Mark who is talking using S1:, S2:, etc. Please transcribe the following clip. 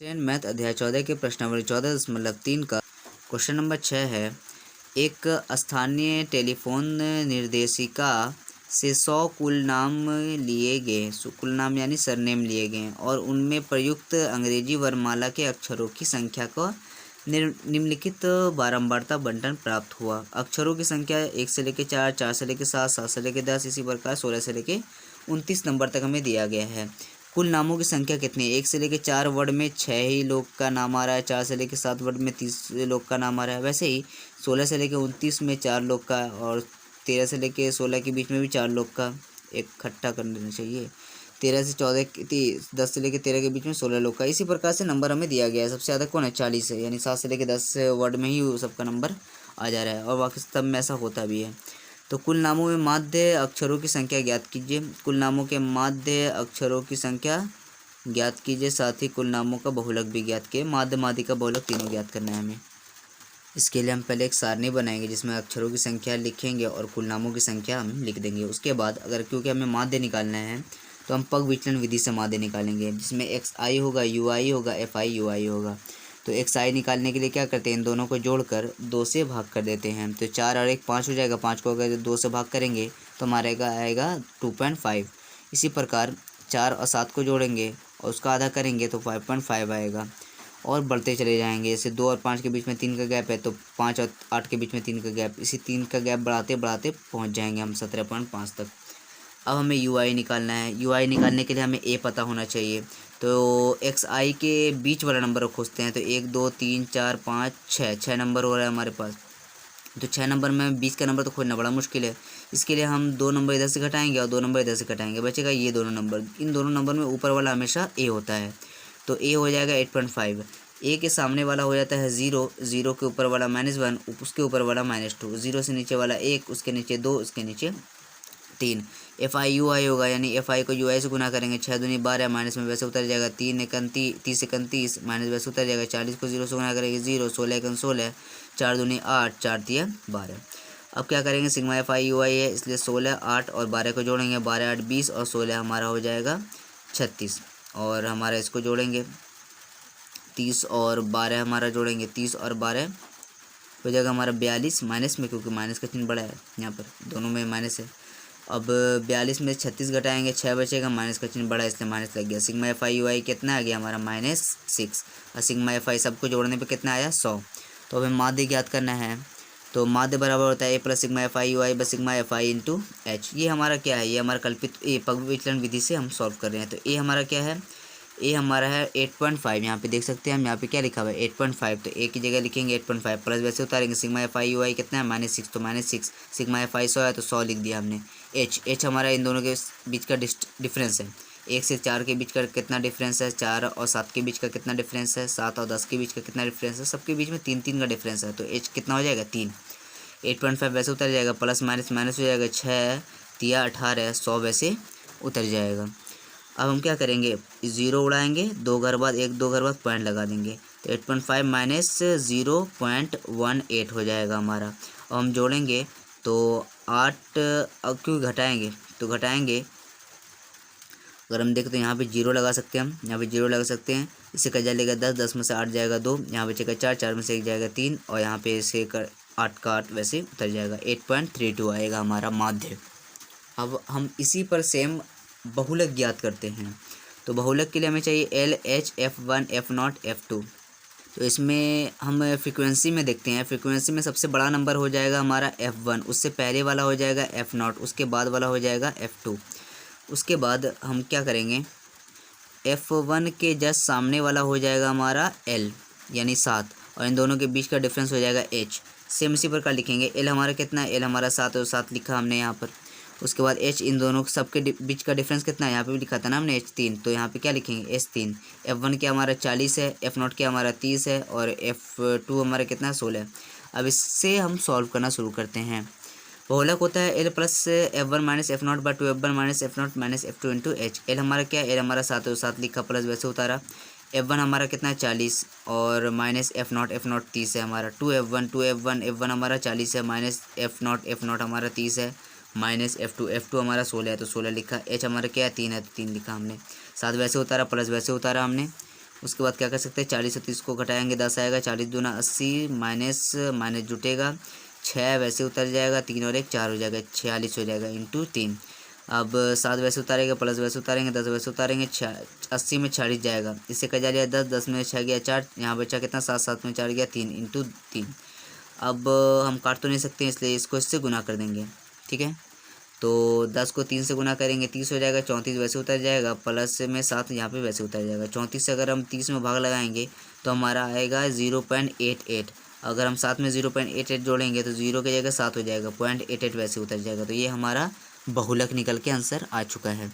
S1: Ten math अध्याय 14 के प्रश्नावली 14.3 का क्वेश्चन नंबर 6 है। एक स्थानीय टेलीफोन निर्देशिका से 100 कुल नाम लिए गए, कुल नाम यानी सरनेम लिए गए और उनमें प्रयुक्त अंग्रेजी वर्णमाला के अक्षरों की संख्या का निम्नलिखित बारंबारता बंटन प्राप्त हुआ। अक्षरों की संख्या 1 से लेकर 4, 4 से लेकर 7, 7 से लेकर 10, इसी प्रकार 16 से लेकर 29 नंबर तक हमें दिया गया है। कुल नामों की संख्या कितनी है? 1 से लेकर 4 वर्ड में 6 ही लोग का नाम आ रहा है, 4 से लेकर 7 वर्ड में 30 लोग का नाम आ रहा है। वैसे ही 16 से लेकर 29 में 4 लोग का और 13 से लेकर 16 के बीच में भी 4 लोग का इकट्ठा कर लेना चाहिए। 13 से 14 10 से लेकर 13 के बीच में 16 लोग का। इसी प्रकार से नंबर हमें दिया गया है। सबसे ज़्यादा कौन है? 40 है, यानी 7 से लेकर 10 वर्ड में ही सबका नंबर आ जा रहा है और वास्तव में ऐसा होता भी है। तो कुल नामों में माध्य अक्षरों की संख्या ज्ञात कीजिए। कुल नामों के माध्य अक्षरों की संख्या ज्ञात कीजिए, साथ ही कुल नामों का बहुलक भी ज्ञात किए। माध्य माध्यिका का बहुलक तीनों ज्ञात करना है हमें। इसके लिए हम पहले एक सारणी बनाएंगे जिसमें अक्षरों की संख्या लिखेंगे और कुल नामों की संख्या हम लिख देंगे। उसके बाद अगर क्योंकि हमें माध्य निकालना है तो हम पग विचलन विधि से माध्य निकालेंगे, जिसमें एक्स आई होगा, यू आई होगा, एफ आई यू आई होगा। तो एक्स आई निकालने के लिए क्या करते हैं? इन दोनों को जोड़कर 2 से भाग कर देते हैं। तो 4 और 1 5 हो जाएगा। 5 को अगर 2 से भाग करेंगे तो हमारे आएगा 2.5। इसी प्रकार 4 और 7 को जोड़ेंगे और उसका आधा करेंगे तो 5.5 आएगा और बढ़ते चले जाएंगे। जैसे 2 और 5 के बीच में 3 का गैप है तो 5 और 8 के बीच में 3 का गैप, इसी 3 का गैप बढ़ाते बढ़ाते पहुंच जाएंगे हम 17.5 तक। अब हमें यू आई निकालना है। यू आई निकालने के लिए हमें ए पता होना चाहिए। तो एक्स आई के बीच वाला नंबर खोजते हैं। तो 1 2 3 4 5 6 नंबर हो रहा है हमारे पास। तो 6 नंबर में 20 का नंबर तो खोजना बड़ा मुश्किल है। इसके लिए हम 2 नंबर इधर से घटाएंगे और 2 नंबर इधर से घटाएंगे, बचेगा ये दोनों नंबर। इन दोनों नंबर में ऊपर वाला हमेशा ए होता है, तो ए हो जाएगा 8.5। ए के सामने वाला हो जाता है 0, 0 के ऊपर वाला -1, उसके ऊपर वाला -2, 0 से नीचे वाला 1, उसके नीचे 2, उसके नीचे 3। एफ आई यू आई होगा, यानी एफ आई को यू आई से गुना करेंगे। 6 दूनी 12, माइनस में वैसे उतर जाएगा। 3 30 31, माइनस वैसे उतर जाएगा। 40 को 0 से गुना करेंगे 0, 16 16, 4 दूनी 8, 4 तिया 12। अब क्या करेंगे? सिग्मा एफ आई यू आई है, इसलिए 16, 8 और 12 को जोड़ेंगे। 12 8 20 और 16 हमारा हो जाएगा 36। और हमारा इसको जोड़ेंगे 30 और 12 हमारा जोड़ेंगे 30 और 12 हो जाएगा हमारा 42, माइनस में क्योंकि माइनस का चिन्ह बड़ा है यहाँ पर, दोनों में माइनस है। अब 42 में 36 घटाएंगे, 6 बचेगा, माइनस का चिन्ह बड़ा है इसलिए माइनस लग गया। सिग्मा एफ आई यू आई कितना आ गया हमारा? -6। और सिग्मा एफ आई सबको जोड़ने पे कितना आया? 100। तो हमें माध्य ज्ञात करना है। तो माध्य बराबर होता है a plus sigma f i u i बस sigma f i into h. ये हमारा क्या है? ये हमारा कल्पित ए पग विचलन विधि से हम सॉल्व कर रहे हैं। तो ए हमारा क्या है? ए हमारा है 8.5। यहाँ पे देख सकते हैं हम, यहाँ पे क्या लिखा हुआ है? 8.5। तो ए की जगह लिखेंगे 8.5 प्लस वैसे उतारेंगे। सिग्मा एफ आई यू आई कितना है? -6, तो -6। सिग्मा एफ आई 100 है तो 100 लिख दिया हमने। एच हमारा इन दोनों के बीच का डिफरेंस है। 1 से 4 के बीच का कितना डिफरेंस है? 4 और 7 के बीच का कितना डिफरेंस है? 7 और 10 के बीच का कितना डिफरेंस है? सबके बीच में 3 3 का डिफरेंस है। तो एच कितना हो जाएगा? 3। 8.5 वैसे उतर जाएगा, प्लस माइनस माइनस हो जाएगा। 6 तिया 18, 100 वैसे उतर जाएगा। अब हम क्या करेंगे? 0 उड़ाएंगे, 2 घर बाद 1 2 घर बाद पॉइंट लगा देंगे। तो 8.5 माइनस 0.18 हो जाएगा हमारा। अब हम जोड़ेंगे तो 8, अब क्यों घटाएंगे? तो घटाएंगे अगर हम देखें तो यहाँ पे 0 लगा सकते हैं, हम यहाँ पे 0 लगा सकते हैं। इससे कट जाएगा 10, 10 में से 8 जाएगा 2, यहाँ बचेगा 4, 4 में से 1 जाएगा 3 और यहाँ पे इसे 8 का 8 वैसे उतर जाएगा। 8.32 आएगा हमारा माध्य। अब हम इसी पर सेम बहुलक ज्ञात करते हैं। तो बहुलक के लिए हमें चाहिए L H F1 F0 F2। तो इसमें हम फ्रीक्वेंसी में देखते हैं। फ्रीक्वेंसी में सबसे बड़ा नंबर हो जाएगा हमारा F1, उससे पहले वाला हो जाएगा F0, उसके बाद वाला हो जाएगा F2। उसके बाद हम क्या करेंगे? F1 के जस्ट सामने वाला हो जाएगा हमारा L, यानी 7, और इन दोनों के बीच का डिफरेंस हो जाएगा H। सेम इसी प्रकार लिखेंगे। L हमारा कितना है? L हमारा 7 और 7 लिखा हमने यहाँ पर। उसके बाद H, इन दोनों सबके बीच का डिफरेंस कितना है? यहाँ पे भी लिखा था ना हमने H 3, तो यहाँ पे क्या लिखेंगे? H 3। F1 क्या हमारा 40 है, F0 क्या हमारा 30 है और F2 हमारा कितना है? 16। अब इससे हम सॉल्व करना शुरू करते हैं। बहुलक होता है L plus F1 minus F0 by 2 F1 minus F0 minus F2 into H। L हमारा क्या है? L हमारा 7 और 7 लिखा प्लस वैसे उतारा। F1 हमारा कितना है? 40 और माइनस F0 30 है हमारा। 2 F1 F1 हमारा 40 है, माइनस F0 हमारा 30 है, माइनस F2 हमारा 16 है तो 16 लिखा। H हमारा क्या है? 3 है तो 3 लिखा हमने। 7 वैसे उतारा प्लस वैसे उतारा हमने। उसके बाद क्या कर सकते हैं, 40 और 30 को घटाएंगे 10 आएगा, 40 दूना 80, माइनस माइनस जुटेगा, 6 वैसे उतर जाएगा, 3 और 1 4 हो जाएगा, 46 हो जाएगा इंटू 3। अब 7 वैसे उतारेंगे, प्लस वैसे उतारेंगे, 10 वैसे उतारेंगे, 80 में 46 जाएगा, इससे कजा लिया 10, 10 में 6 गया 4, यहाँ बचा कितना 7, 7 में 4 गया 3 इंटू 3। अब हम काट तो नहीं सकते इसलिए इसको इससे गुना कर देंगे, ठीक है। तो 10 को 3 से गुना करेंगे 30 हो जाएगा, 34 वैसे उतर जाएगा, प्लस में 7 यहाँ पे वैसे उतर जाएगा। 34 से अगर हम 30 में भाग लगाएंगे तो हमारा आएगा 0.88। अगर हम साथ में 0.88 जोड़ेंगे तो 0 की जगह 7 हो जाएगा, 0.88 वैसे उतर जाएगा। तो ये हमारा बहुलक निकल के आंसर आ चुका है।